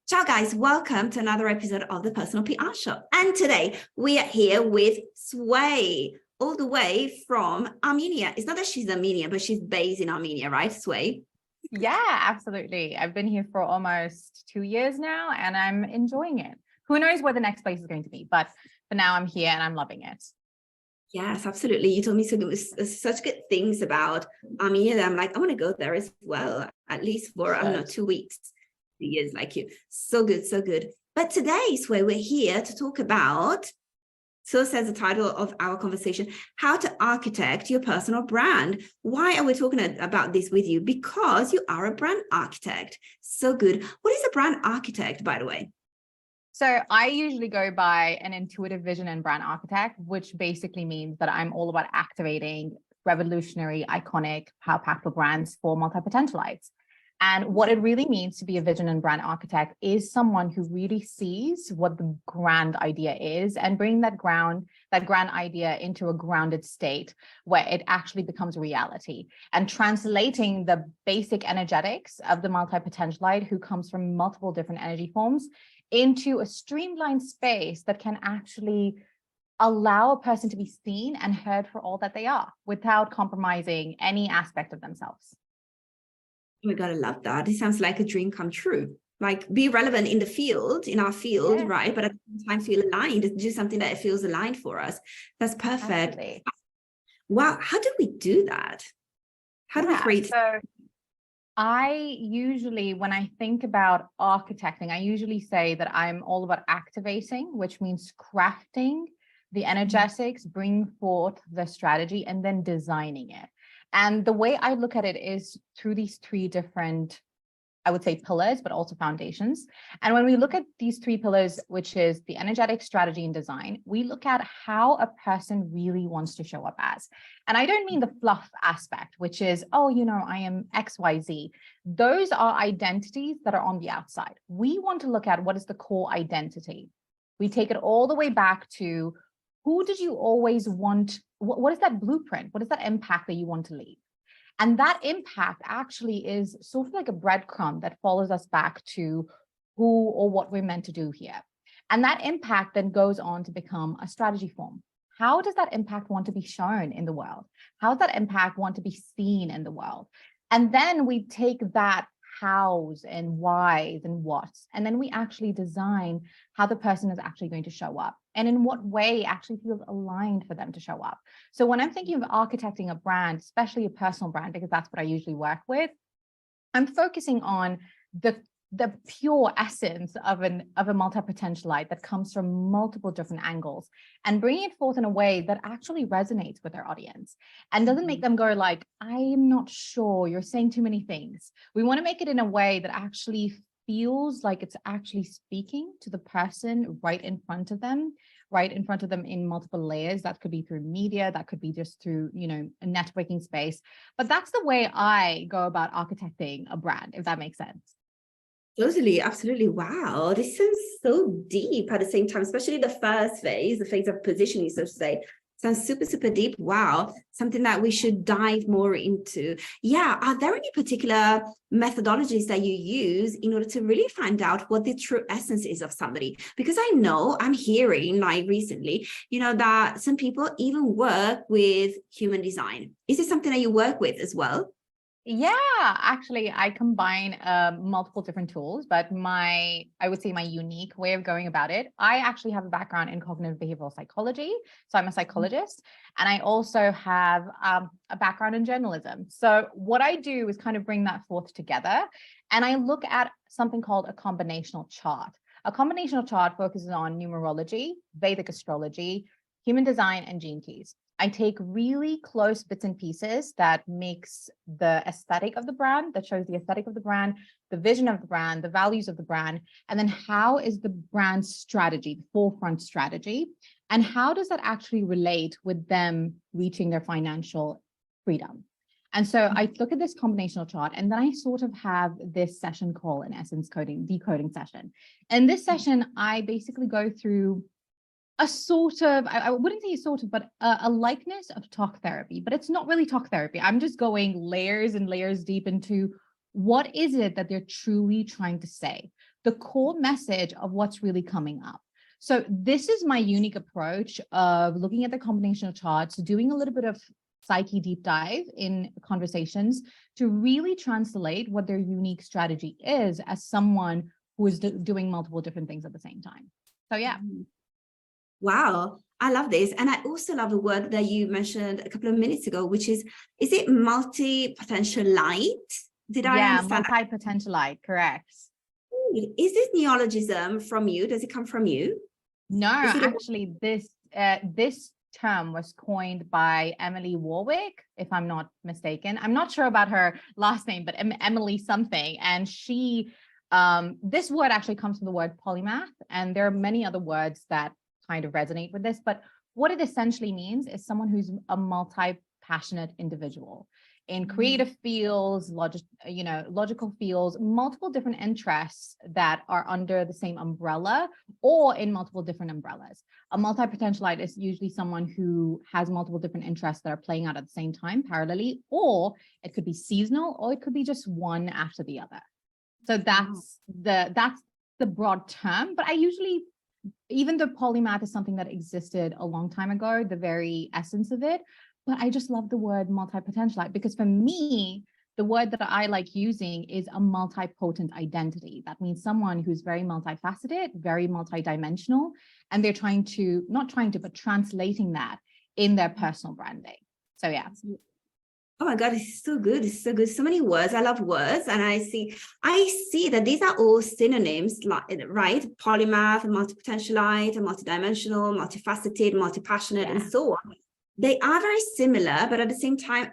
Ciao guys, welcome to another episode of the Personal PR Show. And today we are here with Swey, all the way from Armenia. It's not that she's Armenian, but she's based in Armenia, right, Swey? Yeah, absolutely. I've been here for almost 2 years now and I'm enjoying it. Who knows where the next place is going to be, but for now I'm here and I'm loving it. Yes, absolutely. You told me such good things about Armenia that I'm like, I want to go there as well, at least for, I don't know, 2 weeks, 2 years like you. So good, so good. But today, Swey, we're here to talk about, so says the title of our conversation, how to architect your personal brand. Why are we talking about this with you? Because you are a brand architect. So good. What is a brand architect, by the way? So I usually go by an intuitive vision and brand architect, which basically means that I'm all about activating revolutionary, iconic, power-pactful brands for multipotentialites. And what it really means to be a vision and brand architect is someone who really sees what the grand idea is and bring that grand idea into a grounded state where it actually becomes a reality, and translating the basic energetics of the multipotentialite who comes from multiple different energy forms into a streamlined space that can actually allow a person to be seen and heard for all that they are without compromising any aspect of themselves. Oh my God, I love that. It sounds like a dream come true. Like be relevant in the field, in our field, yeah. Right? But at the same time feel aligned, do something that feels aligned for us. That's perfect. Absolutely. Wow. How do we do that? How do we create? So I usually, when I think about architecting, I usually say that I'm all about activating, which means crafting the energetics, bring forth the strategy, and then designing it. And the way I look at it is through these three different, I would say, pillars, but also foundations. And when we look at these three pillars, which is the energetic, strategy, and design, we look at how a person really wants to show up as. And I don't mean the fluff aspect, which is, oh, you know, I am XYZ. Those are identities that are on the outside. We want to look at what is the core identity. We take it all the way back to who did you always want? What is that blueprint? What is that impact that you want to leave? And that impact actually is sort of like a breadcrumb that follows us back to who or what we're meant to do here. And that impact then goes on to become a strategy form. How does that impact want to be shown in the world? How does that impact want to be seen in the world? And then we take that hows and whys and whats, and then we actually design how the person is actually going to show up and in what way actually feels aligned for them to show up. So when I'm thinking of architecting a brand, especially a personal brand, because that's what I usually work with, I'm focusing on the pure essence of a multipotentialite that comes from multiple different angles and bringing it forth in a way that actually resonates with their audience and doesn't make them go like, I'm not sure, you're saying too many things. We want to make it in a way that actually feels like it's actually speaking to the person right in front of them in multiple layers. That could be through media, that could be just through, you know, a networking space. But that's the way I go about architecting a brand, if that makes sense. Totally, absolutely. Wow, this sounds so deep at the same time, especially the first phase, the phase of positioning, so to say. Sounds super, super deep. Wow, something that we should dive more into. Yeah, are there any particular methodologies that you use in order to really find out what the true essence is of somebody? Because I know I'm hearing like recently, you know, that some people even work with human design. Is this something that you work with as well? Yeah, actually, I combine multiple different tools, but I would say my unique way of going about it, I actually have a background in cognitive behavioral psychology. So I'm a psychologist, and I also have a background in journalism. So what I do is kind of bring that forth together, and I look at something called a combinational chart. A combinational chart focuses on numerology, Vedic astrology, human design, and gene keys. I take really close bits and pieces that makes the aesthetic of the brand, that shows the aesthetic of the brand, the vision of the brand, the values of the brand, and then how is the brand strategy, the forefront strategy, and how does that actually relate with them reaching their financial freedom? And so I look at this combinational chart, and then I sort of have this session called an essence decoding session. In this session, I basically go through a sort of, I wouldn't say a sort of, but a likeness of talk therapy, but it's not really talk therapy. I'm just going layers and layers deep into what is it that they're truly trying to say. the core message of what's really coming up. So this is my unique approach of looking at the combinational charts, doing a little bit of psyche deep dive in conversations to really translate what their unique strategy is as someone who is doing multiple different things at the same time. So yeah. Wow, I love this. And I also love the word that you mentioned a couple of minutes ago, which is it multipotentialite? Did I understand? Multipotentialite, correct. Is this neologism from you? Does it come from you? No, actually, this term was coined by Emily Warwick, if I'm not mistaken. I'm not sure about her last name, but Emily something. And she, this word actually comes from the word polymath, and there are many other words that kind of resonate with this. But what it essentially means is someone who's a multi-passionate individual in creative fields, logical fields, multiple different interests that are under the same umbrella or in multiple different umbrellas. A multi-potentialite is usually someone who has multiple different interests that are playing out at the same time parallelly, or it could be seasonal, or it could be just one after the other. So that's the broad term. But I usually, even though polymath is something that existed a long time ago, the very essence of it, but I just love the word multipotentialite, because for me, the word that I like using is a multipotent identity. That means someone who's very multifaceted, very multidimensional, and they're but translating that in their personal branding. So yeah. Oh my God, it's so good. It's so good. So many words. I love words. And I see that these are all synonyms, right? Polymath, multipotentialite, multidimensional, multifaceted, multipassionate, and so on. They are very similar, but at the same time,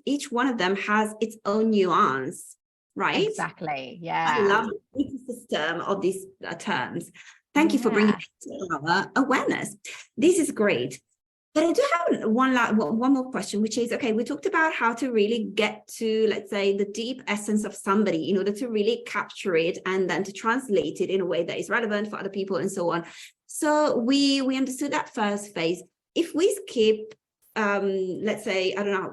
each one of them has its own nuance, right? Exactly. Yeah. I love the ecosystem of these terms. Thank you for bringing it to our awareness. This is great. But I do have one more question, which is, okay, we talked about how to really get to, let's say, the deep essence of somebody in order to really capture it and then to translate it in a way that is relevant for other people and so on. So we understood that first phase. If we skip, let's say, I don't know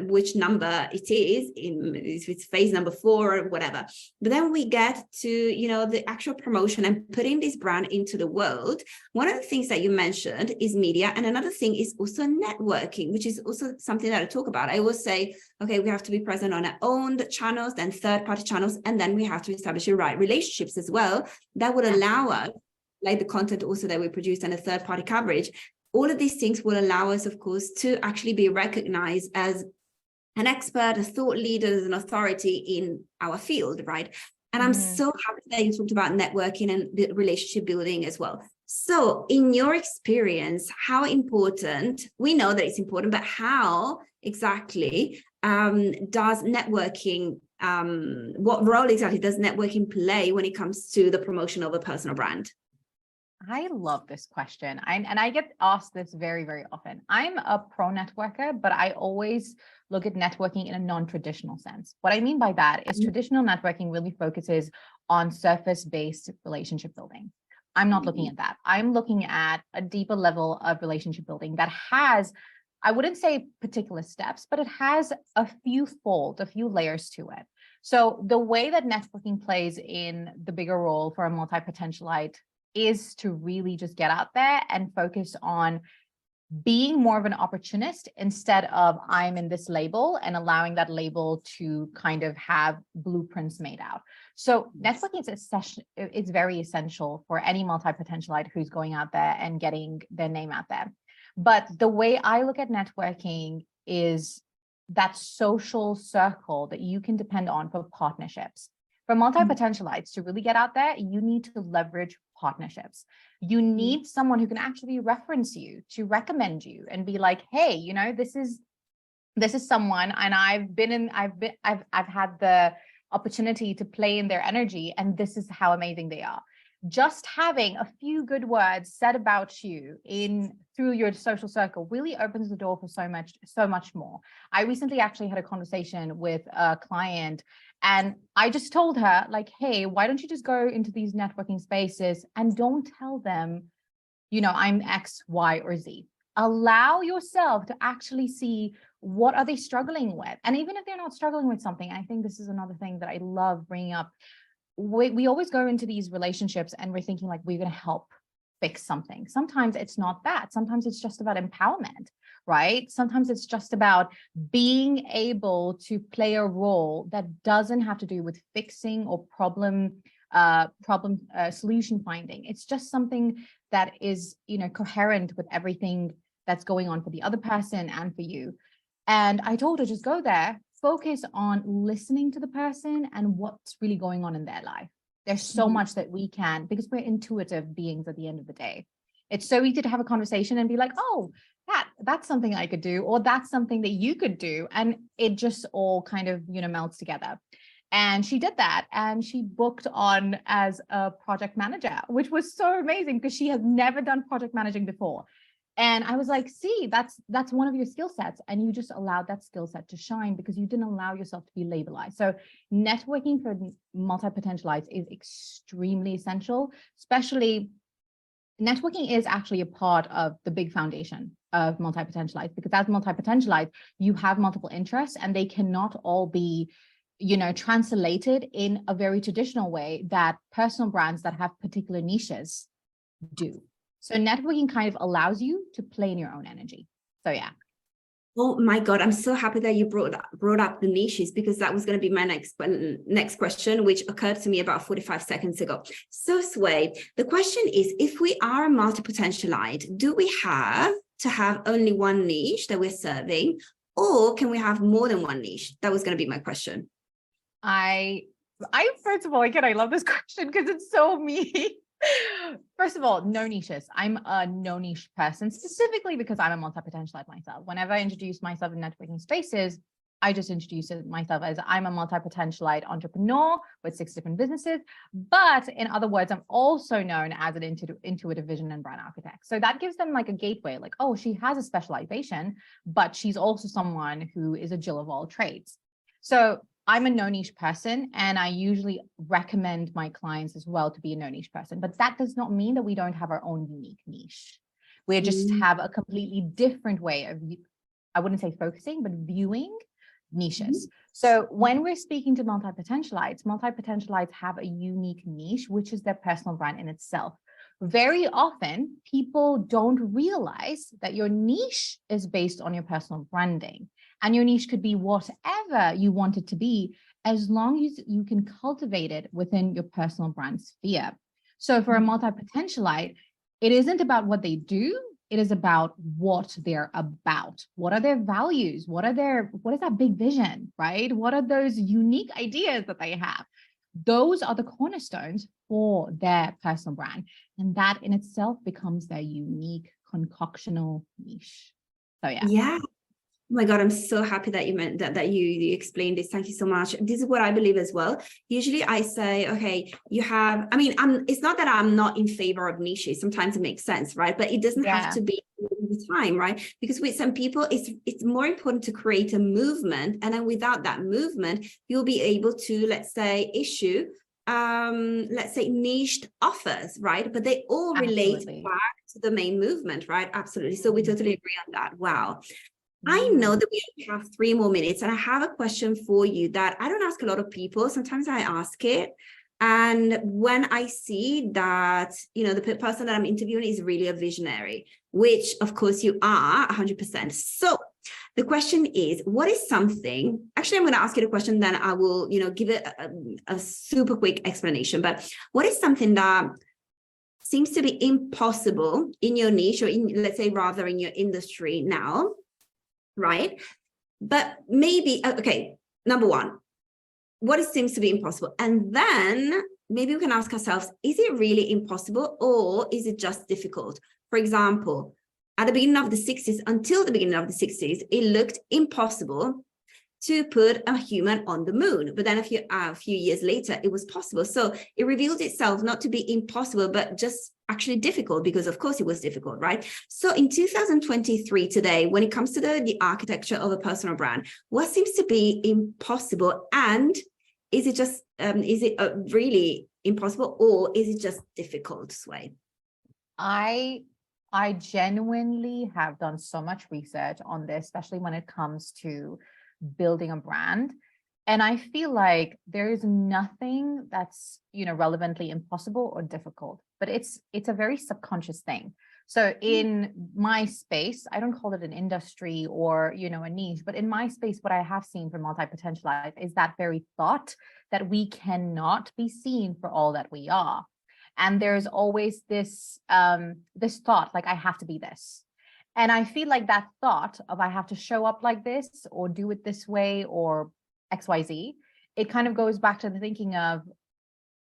which number it is, if it's phase number 4 or whatever, but then we get to, the actual promotion and putting this brand into the world. One of the things that you mentioned is media. And another thing is also networking, which is also something that I talk about. I always say, okay, we have to be present on our own channels, then third-party channels, and then we have to establish the right relationships as well that would allow us, like the content also that we produce and the third-party coverage. All of these things will allow us, of course, to actually be recognized as an expert, a thought leader, as an authority in our field, right? And I'm so happy that you talked about networking and the relationship building as well. So in your experience, how important, we know that it's important, but how exactly does networking, what role exactly does networking play when it comes to the promotion of a personal brand? I love this question. I get asked this very, very often. I'm a pro networker, but I always look at networking in a non-traditional sense. What I mean by that is traditional networking really focuses on surface-based relationship building. I'm not looking at that. I'm looking at a deeper level of relationship building that has, I wouldn't say particular steps, but it has a few layers to it. So the way that networking plays in the bigger role for a multi-potentialite is to really just get out there and focus on being more of an opportunist instead of I'm in this label and allowing that label to kind of have blueprints made out. So networking is very essential for any multi-potentialite who's going out there and getting their name out there. But the way I look at networking is that social circle that you can depend on for partnerships. For multi-potentialites to really get out there, you need to leverage partnerships. You need someone who can actually reference you, to recommend you and be like, hey, this is someone, and I've had the opportunity to play in their energy, and this is how amazing they are. Just having a few good words said about you through your social circle really opens the door for so much more. I recently actually had a conversation with a client, and I just told her, like, hey, why don't you just go into these networking spaces and don't tell them, I'm X, Y, or Z. Allow yourself to actually see what are they struggling with. And even if they're not struggling with something, I think this is another thing that I love bringing up. we always go into these relationships and we're thinking like we're going to help fix something. Sometimes it's not that. Sometimes it's just about empowerment, right? Sometimes it's just about being able to play a role that doesn't have to do with fixing or solution finding. It's just something that is, coherent with everything that's going on for the other person and for you. And I told her, just go there, focus on listening to the person and what's really going on in their life. There's so much that we can, because we're intuitive beings at the end of the day. It's so easy to have a conversation and be like, oh, that's something I could do, or that's something that you could do. And it just all kind of, melts together. And she did that, and she booked on as a project manager, which was so amazing because she has never done project managing before. And I was like, see, that's one of your skill sets. And you just allowed that skill set to shine because you didn't allow yourself to be labelized. So networking for multi-potentialites is extremely essential, especially networking is actually a part of the big foundation of multi-potentialites, because as multi-potentialites, you have multiple interests and they cannot all be, translated in a very traditional way that personal brands that have particular niches do. So networking kind of allows you to play in your own energy. So yeah. Oh my God, I'm so happy that you brought up the niches, because that was going to be my next question, which occurred to me about 45 seconds ago. So Sway, the question is, if we are a multi-potentialite, do we have to have only one niche that we're serving, or can we have more than one niche? That was going to be my question. I first of all, again, I love this question because it's so me. First of all, no niches. I'm a no niche person, specifically because I'm a multi-potentialite myself. Whenever I introduce myself in networking spaces, I just introduce myself as I'm a multi-potentialite entrepreneur with 6 different businesses. But in other words, I'm also known as an intuitive vision and brand architect. So that gives them like a gateway, like, oh, she has a specialization, but she's also someone who is a Jill of all trades. So I'm a no niche person, and I usually recommend my clients as well to be a no niche person. But that does not mean that we don't have our own unique niche. We just have a completely different way of, I wouldn't say focusing, but viewing niches. So when we're speaking to multi-potentialites have a unique niche, which is their personal brand in itself. Very often, people don't realize that your niche is based on your personal branding. And your niche could be whatever you want it to be, as long as you can cultivate it within your personal brand sphere. So for a multi-potentialite, it isn't about what they do. It is about what they're about. What are their values? What is that big vision, right? What are those unique ideas that they have? Those are the cornerstones for their personal brand. And that in itself becomes their unique concoctional niche. So yeah. Yeah. Oh my God, I'm so happy that you meant that you explained this. Thank you so much. This is what I believe as well. Usually I say, okay, it's not that I'm not in favor of niches. Sometimes it makes sense, right? But it doesn't have to be all the time, right? Because with some people, it's more important to create a movement. And then without that movement, you'll be able to, let's say, issue niched offers, right? But they all relate back to the main movement, right? Absolutely. So we totally agree on that. Wow. I know that we have 3 more minutes, and I have a question for you that I don't ask a lot of people. Sometimes I ask it. And when I see that, the person that I'm interviewing is really a visionary, which of course you are 100%. So the question is, what is something, actually, I'm going to ask you the question, then I will, give it a super quick explanation. But what is something that seems to be impossible in your niche, or let's say rather in your industry now? Right? But maybe, okay, number one, what seems to be impossible? And then maybe we can ask ourselves, is it really impossible, or is it just difficult? For example, at the beginning of the 60s, until the beginning of the 60s, it looked impossible to put a human on the moon. But then a few years later, it was possible. So it revealed itself not to be impossible, but just actually difficult, because of course it was difficult, right? So in 2023 today, when it comes to the architecture of a personal brand, what seems to be impossible? And is it just, really impossible, or is it just difficult, Sway? I genuinely have done so much research on this, especially when it comes to building a brand. And I feel like there is nothing that's, relevantly impossible or difficult, but it's a very subconscious thing. So in my space, I don't call it an industry or, a niche, but in my space, what I have seen from multipotentialites is that very thought that we cannot be seen for all that we are. And there's always this, this thought, like, I have to be this. And I feel like that thought of I have to show up like this or do it this way or XYZ, it kind of goes back to the thinking of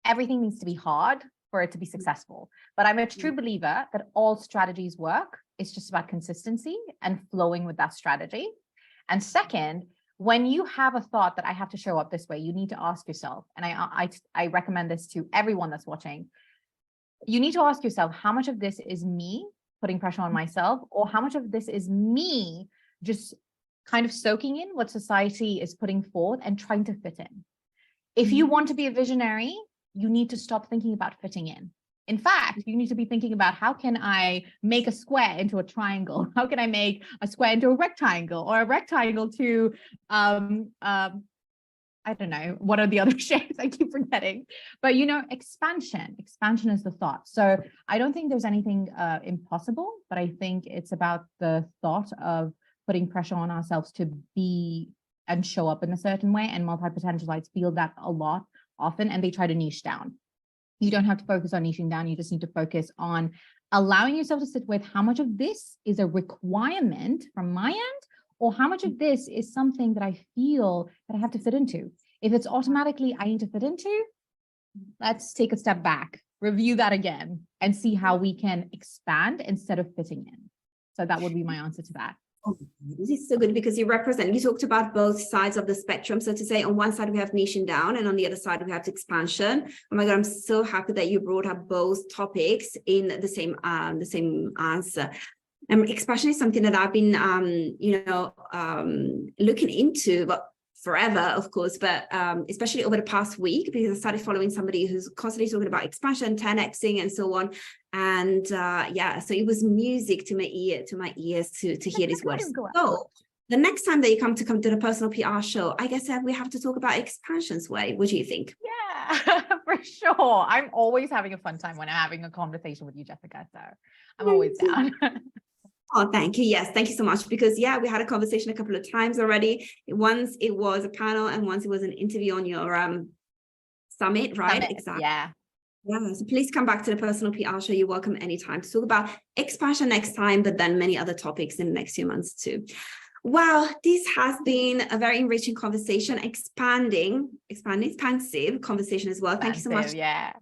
everything needs to be hard for it to be successful. But I'm a true believer that all strategies work. It's just about consistency and flowing with that strategy. And second, when you have a thought that I have to show up this way, you need to ask yourself, and I recommend this to everyone that's watching, you need to ask yourself, how much of this is me putting pressure on myself, or how much of this is me just kind of soaking in what society is putting forth and trying to fit in. If you want to be a visionary, you need to stop thinking about fitting in. In fact, you need to be thinking about, how can I make a square into a triangle? How can I make a square into a rectangle, or a rectangle to, I don't know, what are the other shapes? I keep forgetting. But, expansion is the thought. So I don't think there's anything impossible, but I think it's about the thought of putting pressure on ourselves to be and show up in a certain way. And multipotentialites feel that a lot often, and they try to niche down. You don't have to focus on niching down. You just need to focus on allowing yourself to sit with how much of this is a requirement from my end, or how much of this is something that I feel that I have to fit into. If it's automatically I need to fit into, let's take a step back, review that again, and see how we can expand instead of fitting in. So that would be my answer to that. Oh, this is so good, because you talked about both sides of the spectrum. So to say, on one side we have niching down, and on the other side we have expansion. Oh my God, I'm so happy that you brought up both topics in the same answer. Expansion is something that I've been looking into, but forever, of course, but especially over the past week, because I started following somebody who's constantly talking about expansion, 10xing and so on. And so it was music to my ears to hear these words. So the next time that you come to the Personal PR show, I guess we have to talk about expansion, Sway. What do you think? Yeah, for sure. I'm always having a fun time when I'm having a conversation with you, Jessica. So I'm always down. Oh, thank you. Yes, thank you so much. Because we had a conversation a couple of times already. Once it was a panel, and once it was an interview on your summit, right? Summit, exactly. Yeah. So please come back to the Personal PR show. You're welcome anytime to talk about expansion next time, but then many other topics in the next few months too. Wow, this has been a very enriching conversation, expansive conversation as well. Thank you so much. Yeah.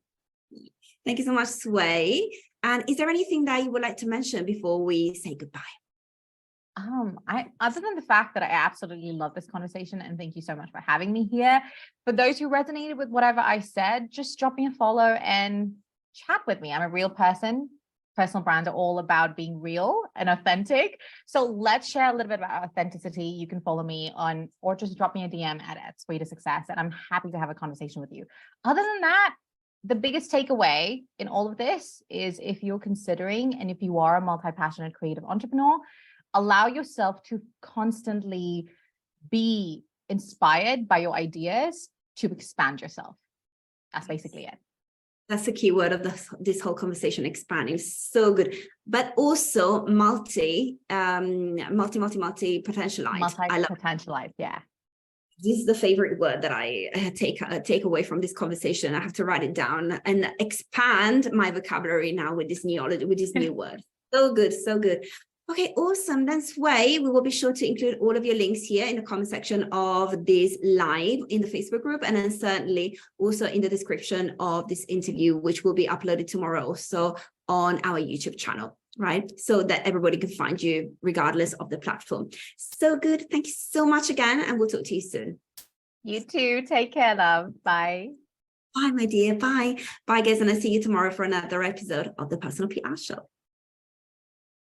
Thank you so much, Sway. And is there anything that you would like to mention before we say goodbye? Other than the fact that I absolutely love this conversation, and thank you so much for having me here. For those who resonated with whatever I said, just drop me a follow and chat with me. I'm a real person. Personal brands are all about being real and authentic. So let's share a little bit about authenticity. You can follow me on, or just drop me a DM at Sway to Success, and I'm happy to have a conversation with you. Other than that, the biggest takeaway in all of this is, if you're considering, and if you are a multi-passionate creative entrepreneur, allow yourself to constantly be inspired by your ideas to expand yourself. That's basically it. That's the key word of this whole conversation, expanding. So good. But also multi-potentialize. Multi-potentialize, yeah. This is the favorite word that I take away from this conversation. I have to write it down and expand my vocabulary now with this new word. So good, so good. Okay, awesome. Then Sway, we will be sure to include all of your links here in the comment section of this live in the Facebook group, and then certainly also in the description of this interview, which will be uploaded tomorrow also on our YouTube channel, right? So that everybody can find you regardless of the platform. So good. Thank you so much again, and we'll talk to you soon. You too. Take care, love. Bye. Bye, my dear. Bye. Bye, guys. And I'll see you tomorrow for another episode of the Personal PR Show.